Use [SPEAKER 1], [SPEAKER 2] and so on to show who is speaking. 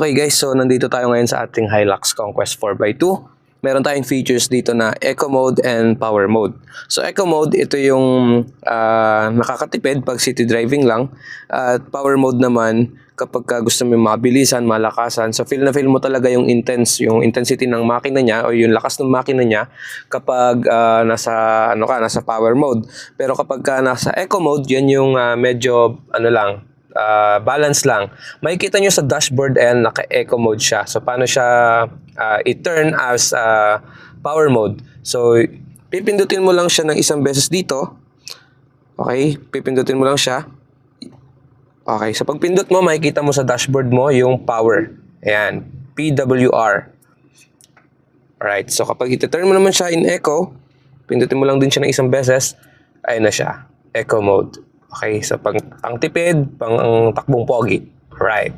[SPEAKER 1] Okay guys, so nandito tayo ngayon sa ating Hilux Conquest 4x2. Meron tayong features dito na Eco Mode and Power Mode. So Eco Mode, ito yung nakakatipid pag city driving lang. At Power Mode naman, kapag gusto mo mabilisan, malakasan. So feel na feel mo talaga yung intensity ng makina niya o yung lakas ng makina niya kapag nasa Power Mode. Pero kapag nasa Eco Mode, yan yung medyo balance lang. Makikita nyo sa dashboard and naka-eco mode siya. So, paano siya i-turn as power mode? So, pipindutin mo lang siya ng isang beses dito. Okay? Pipindutin mo lang siya. Okay. So, pag pindot mo, makikita mo sa dashboard mo yung power. Ayan. PWR. Alright. So, kapag i-turn mo naman siya in eco, pindutin mo lang din siya ng isang beses, ayun na siya. Eco mode. Okay, so pang tipid, pang takbong pogi. Right.